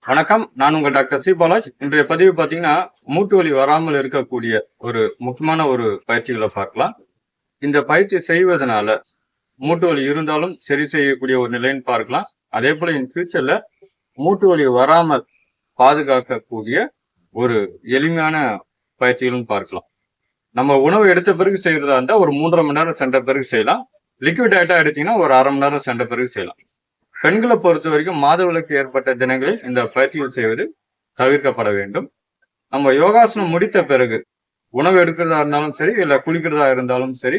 வணக்கம். நான் உங்கள் டாக்டர் சி பாலாஜ். இன்றைய பதிவு பார்த்தீங்கன்னா, மூட்டு வலி வராமல் இருக்கக்கூடிய ஒரு முக்கியமான ஒரு பயிற்சிகளை பார்க்கலாம். இந்த பயிற்சி செய்வதனால மூட்டு வலி இருந்தாலும் சரி செய்யக்கூடிய ஒரு நிலைன்னு பார்க்கலாம். அதே போல இன் ஃபியூச்சர்ல மூட்டு வலி வராமல் பாதுகாக்கக்கூடிய ஒரு எளிமையான பயிற்சிகளும் பார்க்கலாம். நம்ம உணவு எடுத்த பிறகு செய்யறதா இருந்தா ஒரு 3.5 மணி நேரம் சென்ற பிறகு செய்யலாம். லிக்விட் டயட்டா எடுத்தீங்கன்னா ஒரு 1/2 மணி நேரம் சென்ற பிறகு செய்யலாம். பெண்களை பொறுத்த வரைக்கும் மாதவிலக்கு ஏற்பட்ட தினங்களில் இந்த பயிற்சிகள் செய்வது தவிர்க்கப்பட வேண்டும். நம்ம யோகாசனம் முடித்த பிறகு உணவு எடுக்கிறதா இருந்தாலும் சரி, இல்ல குளிக்கிறதா இருந்தாலும் சரி,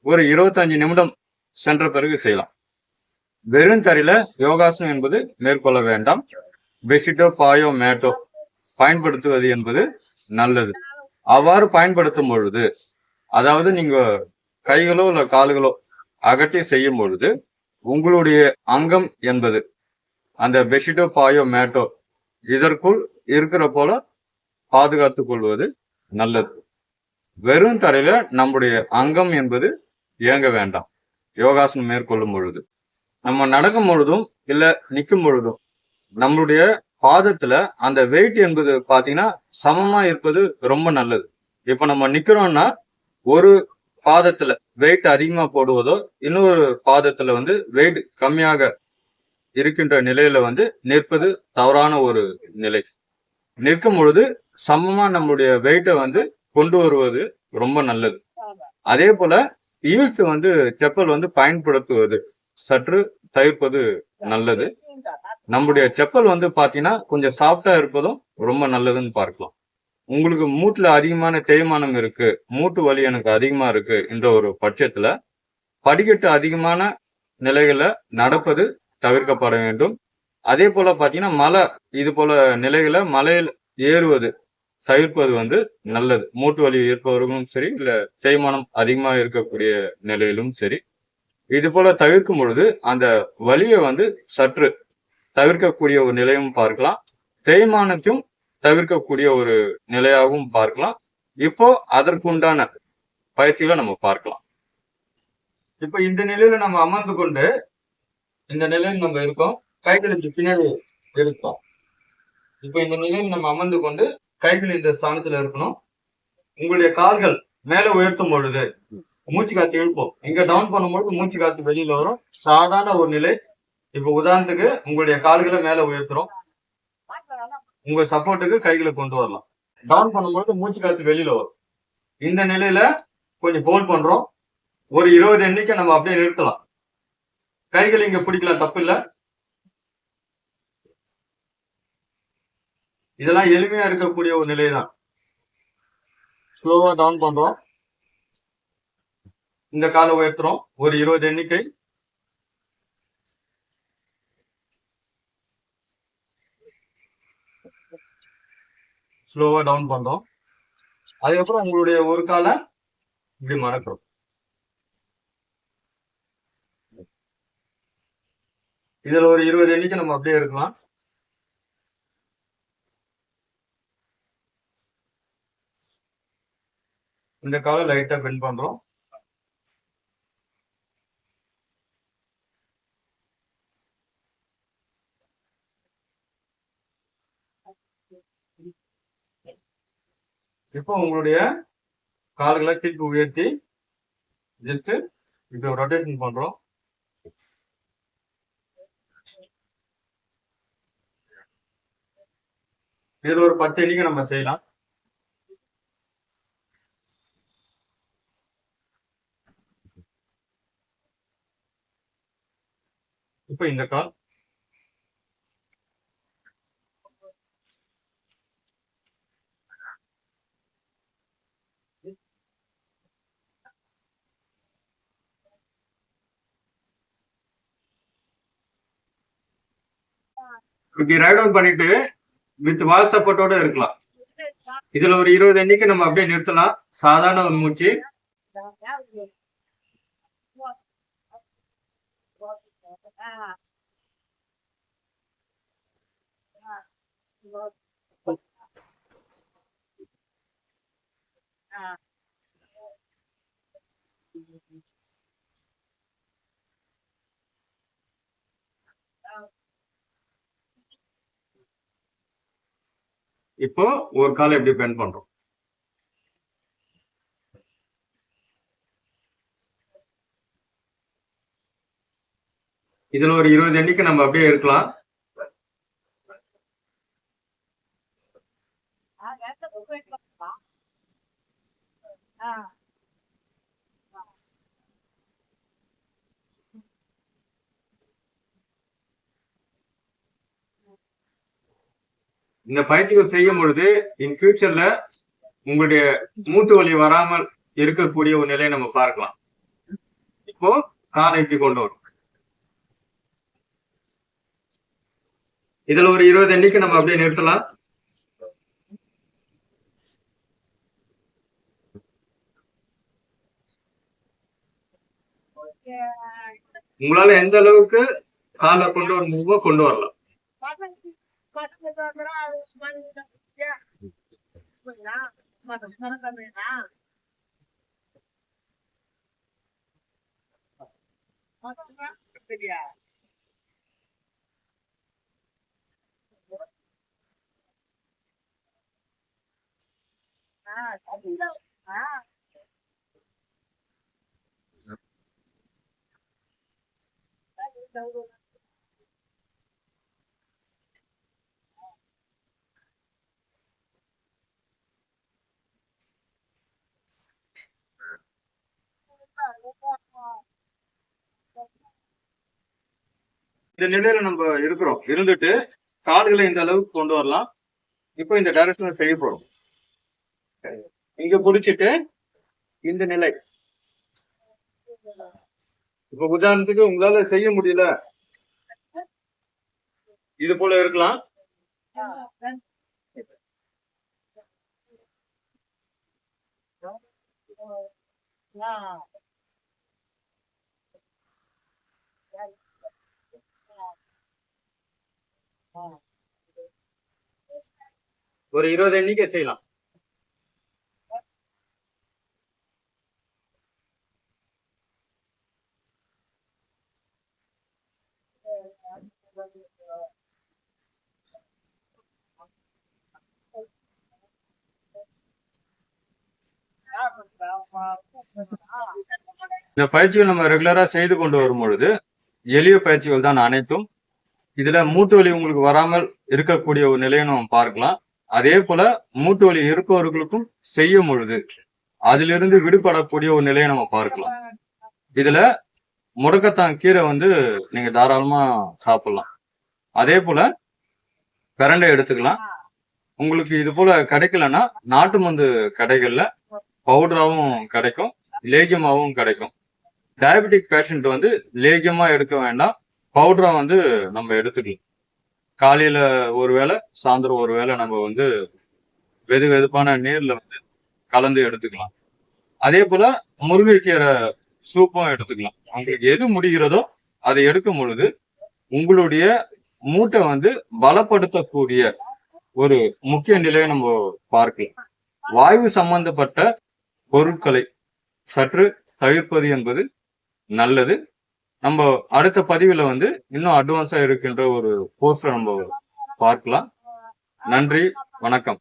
ஒரு 25 நிமிடம் சென்ற பிறகு செய்யலாம். வெறும் தரையில யோகாசனம் என்பது மேற்கொள்ள வேண்டாம். பெட்ஷீட்டோ பாயோ மேட்டோ பயன்படுத்துவது என்பது நல்லது. அவ்வாறு பயன்படுத்தும் பொழுது, அதாவது நீங்க கைகளோ இல்ல கால்களோ அகட்டி செய்யும் பொழுது உங்களுடைய அங்கம் என்பது அந்த பெட்ஷீட்டோ பாயோ மேட்டோ இதற்குள் இருக்கிற போல பாதுகாத்துக் கொள்வது நல்லது. வெறும் தரையில நம்முடைய அங்கம் என்பது இயங்க வேண்டாம். யோகாசனம் மேற்கொள்ளும் பொழுது நம்ம நடக்கும் பொழுதும் இல்ல நிற்கும் பொழுதும் நம்மளுடைய பாதத்துல அந்த வெயிட் என்பது பாத்தீங்கன்னா சமமா இருப்பது ரொம்ப நல்லது. இப்ப நம்ம நிக்கிறோம்னா ஒரு பாதத்துல வெயிட் அதிகமா போடுவதோ இன்னொரு பாதத்துல வெயிட் கம்மியாக இருக்கின்ற நிலையில நிற்பது தவறான ஒரு நிலை. நிற்கும் பொழுது சமமா நம்மளுடைய வெயிட்டை கொண்டு வருவது ரொம்ப நல்லது. அதே போல ஹீல்ஸ் செப்பல் பயன்படுத்துவது சற்று தவிர்ப்பது நல்லது. நம்முடைய செப்பல் பாத்தீங்கன்னா கொஞ்சம் சாஃப்டா இருப்பதும் ரொம்ப நல்லதுன்னு பார்க்கலாம். உங்களுக்கு மூட்டுல அதிகமான தேய்மானம் இருக்கு, மூட்டு வலி எனக்கு அதிகமா இருக்கு என்ற ஒரு பட்சத்துல படிக்கட்டு அதிகமான நிலைகள்ல நடப்பது தவிர்க்கப்பட வேண்டும். அதே போல பாத்தீங்கன்னா மலை இது போல நிலைகளை மலையில் ஏறுவது தவிர்ப்பது நல்லது. மூட்டு வலி இருப்பவர்களும் சரி, இல்ல தேய்மானம் அதிகமா இருக்கக்கூடிய நிலையிலும் சரி, இது போல தவிர்க்கும் பொழுது அந்த வலியை சற்று தவிர்க்கக்கூடிய ஒரு நிலையும் பார்க்கலாம். தேய்மானத்தையும் தவிர்க்கக்கூடிய ஒரு நிலையாகவும் பார்க்கலாம். இப்போ அதற்குண்டான பயிற்சிகளை நம்ம பார்க்கலாம். இப்ப இந்த நிலையில நம்ம அமர்ந்து கொண்டு இந்த நிலையில் நம்ம இருக்கோம். கைகளுக்கு பின்னாடி இருக்கோம். இப்ப இந்த நிலையில் நம்ம அமர்ந்து கொண்டு கைகள் இந்த ஸ்தானத்துல இருக்கணும். உங்களுடைய கால்கள் மேல உயர்த்தும் பொழுது மூச்சு காத்து இழுப்போம். இங்க டவுன் பண்ணும்பொழுது மூச்சு காத்து வெளியில வரும். சாதாரண ஒரு நிலை. இப்ப உதாரணத்துக்கு உங்களுடைய கால்களை மேல உயர்த்துறோம். உங்க சப்போர்ட்டுக்கு கைகளை கொண்டு வரலாம். டவுன் பண்ணும்பொழுது மூச்சு காத்து வெளியில வரும். இந்த நிலையில கொஞ்சம் ஹோல்ட் பண்றோம். ஒரு 20 எண்ணிக்கை நம்ம அப்படியே நிறுத்தலாம். கைகள் இங்க பிடிக்கலாம், தப்பு இல்ல. இதெல்லாம் எளிமையா இருக்கக்கூடிய ஒரு நிலைதான். ஸ்லோவா டவுன் பண்றோம். இந்த காலை உயர்த்துறோம். ஒரு 20 எண்ணிக்கை. ஸ்லோவா டவுன் பண்றோம். அதுக்கப்புறம் உங்களுடைய ஒரு காலை இப்படி மடக்கிறோம். இதுல ஒரு 20 எண்ணிக்கை நம்ம அப்படியே இருக்கலாம். இந்த காலை லைட்டா பெண்ட் பண்றோம். இப்போ உங்களுடைய கால்களை கீழ்க்கு உயர்த்தி ஜஸ்ட் இப்போ ரொட்டேஷன் பண்றோம். இதுல ஒரு 10 எண்ணிக்கை நம்ம செய்யலாம். இப்போ இந்த கால் இப்படி ரைட் அவுட் பண்ணிட்டு வித் வால் சப்போர்ட்டோட இருக்கலாம். இதுல ஒரு 20 எண்ணிக்கை நம்ம அப்படியே நிறுத்தலாம். சாதாரண ஒரு மூச்சு. இப்போ ஒரு காலை எப்படி பெண்ட் பண்றோம். இதுல ஒரு 20 எண்ணிக்கை நம்ம அப்படியே இருக்கலாம். இந்த பயிற்சிகள் செய்யும் பொழுது இன் ஃபியூச்சர்ல உங்களுடைய மூட்டு வலி வராமல் இருக்கக்கூடிய ஒரு நிலையை நம்ம பார்க்கலாம். இப்போ காலை இப்படி கொண்டு வரும். இதுல ஒரு 20 எண்ணிக்கை நம்ம அப்படியே நிறுத்தலாம். உங்களால எந்த அளவுக்கு காலை கொண்டு வர முடியுமோ கொண்டு வரலாம். இந்த நிலையில நம்ம இருக்கிறோம். இருந்துட்டு கால்களை இந்த அளவுக்கு கொண்டு வரலாம். இப்போ இந்த டைரக்ஷன்ல செய்ய போறோம். இங்க பிடிச்சிட்டு இந்த நிலை. இப்ப உதாரணத்துக்கு உங்களால செய்ய முடியல, இது போல இருக்கலாம். ஒரு 20 எண்ணிக்கை செய்யலாம். இந்த பயிற்சிகள் நம்ம ரெகுலரா செய்து கொண்டு வரும் பொழுது எளிய பயிற்சிகள் தான் அனைத்தும். இதுல மூட்டு வலி உங்களுக்கு வராமல் இருக்கக்கூடிய ஒரு நிலையை நம்ம பார்க்கலாம். அதே போல மூட்டு வலி இருப்பவர்களுக்கும் செய்யும் பொழுது அதிலிருந்து விடுபடக்கூடிய ஒரு நிலையை நம்ம பார்க்கலாம். இதுல முடக்கத்தான் கீரை நீங்க தாராளமா சாப்பிடலாம். அதே போல பிரண்டை எடுத்துக்கலாம். உங்களுக்கு இது போல கிடைக்கலன்னா நாட்டு மருந்து கடைகள்ல பவுடராவும் கிடைக்கும், லேகியமாவும் கிடைக்கும். டயபெட்டிக் பேஷண்ட் லேகியமா எடுக்க வேண்டாம், பவுடரா நம்ம எடுத்துக்கலாம். காலையில ஒரு வேளை, சாயந்தரம் ஒரு வேளை நம்ம வெது வெதுப்பான நீர்ல கலந்து எடுத்துக்கலாம். அதே போல முருங்கைக்கீரை சூப்பும் எடுத்துக்கலாம். உங்களுக்கு எது முடிகிறதோ அதை எடுக்கும் பொழுது உங்களுடைய மூட்டை பலப்படுத்தக்கூடிய ஒரு முக்கிய நிலையை நம்ம பார்க்கலாம். வாயு சம்பந்தப்பட்ட பொருட்களை சற்று தவிர்ப்பது என்பது நல்லது. நம்ம அடுத்த பதிவுல இன்னும் அட்வான்ஸா இருக்கின்ற ஒரு கோர்ஸை நம்ம பார்க்கலாம். நன்றி, வணக்கம்.